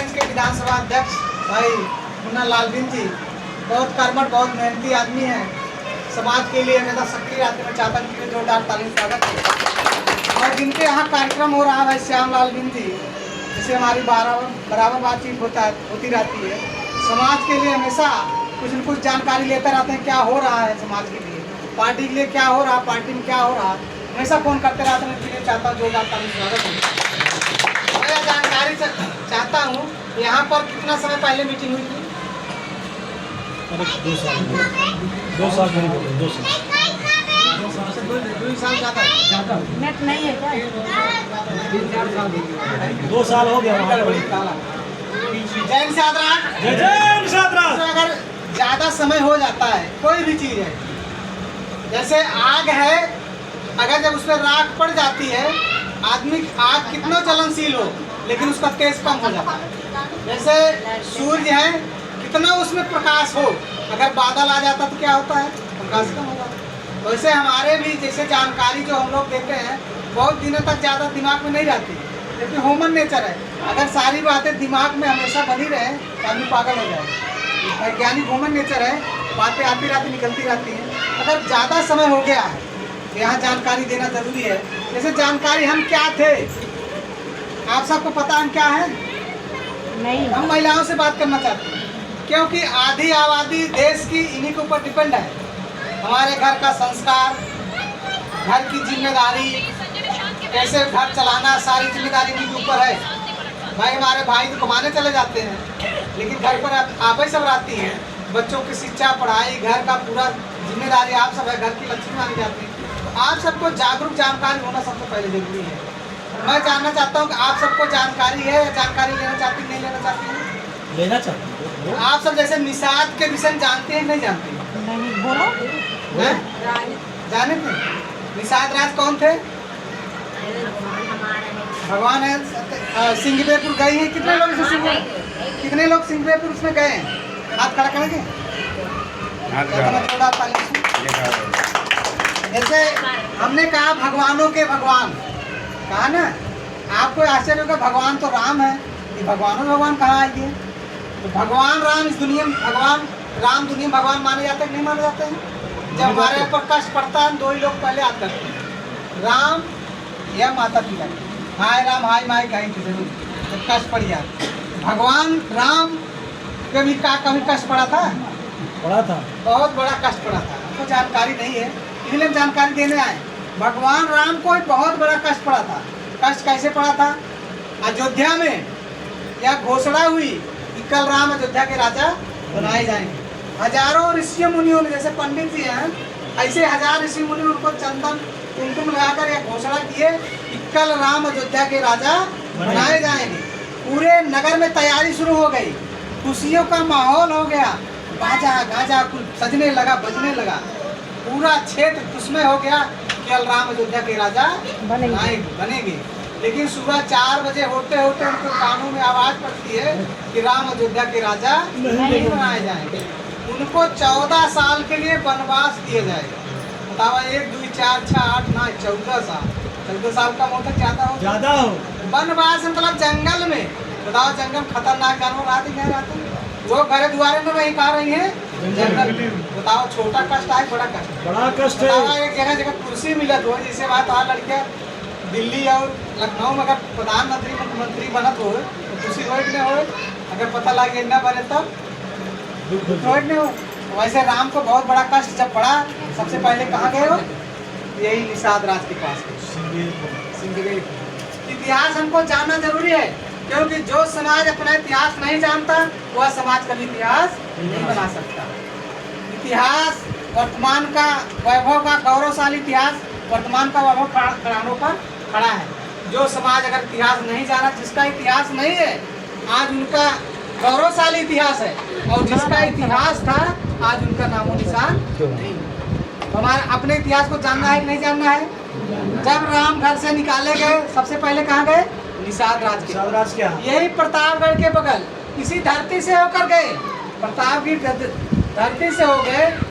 गोपालगंज के विधानसभा अध्यक्ष भाई मुन्ना लालवीन जी बहुत कर्मठ, बहुत मेहनती आदमी हैं। समाज के लिए हमेशा सक्रिय रहते हैं। चाहता हूँ कि जोरदार ताली स्वागत है। और जिनके यहाँ कार्यक्रम हो रहा है श्याम लालवीन जी, जिसे हमारी बराबर बातचीत होती रहती है। समाज के लिए हमेशा कुछ न कुछ जानकारी लेते रहते हैं, क्या हो रहा है समाज के लिए, पार्टी के लिए क्या हो रहा है, पार्टी में क्या हो रहा है, हमेशा फोन करते रहते हैं। इसलिए चाहता हूँ जोरदार ताली स्वागत है। मैं जानकारी चाहता हूँ यहाँ पर कितना समय पहले मीटिंग हुई थी? 2 साल करीब 2 साल ज़्यादा नेट नहीं है क्या? 2 साल हो गया वहाँ पर। जय निषाद। अगर ज़्यादा समय हो जाता है कोई भी चीज़ है, जैसे आग है, अगर जब उसमें राख पड़ जाती है, आदमी आग कितना चलनशील हो लेकिन उसका तेज कम हो जाता है। जैसे सूर्य है, कितना उसमें प्रकाश हो, अगर बादल आ जाता तो क्या होता है, प्रकाश कम हो जाता है। वैसे हमारे भी जैसे जानकारी जो हम लोग देते हैं बहुत दिनों तक ज़्यादा दिमाग में नहीं रहती, क्योंकि ह्यूमन नेचर है। अगर सारी बातें दिमाग में हमेशा बनी रहे तो आदमी पागल हो जाए। वैज्ञानिक ह्यूमन नेचर है, बातें आती रहती निकलती रहती हैं। अगर ज़्यादा समय हो गया है तो यहाँ जानकारी देना ज़रूरी है। जैसे जानकारी हम क्या थे, आप सबको पता हम क्या है? नहीं। हम महिलाओं से बात करना चाहते हैं, क्योंकि आधी आबादी देश की इन्हीं के ऊपर डिपेंड है। हमारे घर का संस्कार, घर की जिम्मेदारी, कैसे घर चलाना, सारी जिम्मेदारी इन्हीं के ऊपर है। भाई हमारे भाई तो कमाने चले जाते हैं, लेकिन घर पर आप ही सब रहती हैं। बच्चों की शिक्षा, पढ़ाई, घर का पूरा जिम्मेदारी आप सब है, घर की लक्ष्मी मानी जाती है। तो आप सबको जागरूक जानकारी होना सबसे पहले जरूरी है। मैं जानना चाहता हूँ कि आप सबको जानकारी है, जानकारी लेना चाहती नहीं लेना चाहती हैं? लेना चाहती हूँ। आप सब जैसे निषाद के विषय जानते हैं नहीं जानते? नहीं बोलो। जाने थे? निषाद राज कौन थे? भगवान है। सिंगवेपुर गए हैं कितने लोग? कितने लोग सिंगवेपुर उसमें गए हैं? हाथ खड़ा करेंगे। जैसे हमने कहा भगवानों के भगवान, कहा ना, आपको आश्चर्य होगा भगवान तो राम है, ये भगवान कहाँ आएंगे? तो भगवान राम इस दुनिया में, भगवान राम दुनिया में भगवान माने जाते हैं नहीं माने जाते हैं? जब हमारे ऊपर कष्ट पड़ता है, 2 ही लोग पहले आते हैं, राम या माता पिता। हाय राम हाय माई कहेंगे जरूर जब कष्ट पड़ जाए। भगवान राम के भी कभी कष्ट पड़ा था? पढ़ा था, बहुत बड़ा कष्ट पड़ा था। आपको जानकारी नहीं है, इसलिए हम जानकारी देने आए। भगवान राम को एक बहुत बड़ा कष्ट पड़ा था। कष्ट कैसे पड़ा था? अयोध्या में यह घोषणा हुई कि कल राम अयोध्या के राजा बनाए जाएंगे। हजारों ऋषि मुनियों ने, जैसे पंडित जी हैं, ऐसे 1000 ऋषि मुनि उनको चंदन कुमकुम लगाकर यह घोषणा किए कि कल राम अयोध्या के राजा बनाए जाएंगे। पूरे नगर में तैयारी शुरू हो गई, खुशियों का माहौल हो गया, बाजा गाजा कुल सजने लगा, बजने लगा, पूरा क्षेत्र उसमें हो गया कि कल राम अयोध्या के राजा बनेंगे। लेकिन सुबह 4 बजे होते होते उनको कानों में आवाज़ पड़ती है कि राम अयोध्या के राजा नहीं बनाए जाएंगे। उनको 14 साल के लिए वनवास दिए जाएगा। बताओ, 1 2 4 6 8 9 14 साल। 14 साल का मतलब ज़्यादा हो। वनवास मतलब जंगल में। बताओ, जंगल खतरनाक जानवर आते क्या रहते हैं? वो घरे द्वारे में नहीं खा रही है जंगल। बताओ, छोटा कष्ट है बड़ा कष्ट? बड़ा कष्ट है। एक जगह जगह कुर्सी मिलत हो, जैसे बात आ लड़कियाँ दिल्ली और लखनऊ में अगर प्रधानमंत्री मुख्यमंत्री बनत हो तो कुर्सी रोड में हो, अगर पता लगे न बने तब रोड में हो। वैसे राम को बहुत बड़ा कष्ट जब पड़ा, सबसे पहले कहाँ गए हो? यही निषाद राज के पास गए। इतिहास हमको जानना जरूरी है, क्योंकि जो समाज अपना इतिहास नहीं जानता वह समाज कभी इतिहास नहीं बना सकता। इतिहास वर्तमान का वैभव का गौरवशाली इतिहास वर्तमान का वैभव खड़ानों पर खड़ा है। जो समाज अगर इतिहास नहीं जाना, जिसका इतिहास नहीं है, आज उनका गौरवशाली इतिहास है, और जिसका इतिहास था आज उनका नामो निशान नहीं। हमारे अपने इतिहास को जानना है कि नहीं जानना है? जब राम घर से निकाले गए, सबसे पहले कहाँ गए? निषाद राज के। यही प्रतापगढ़ के बगल इसी धरती से होकर गए, प्रताप की धरती से हो गए।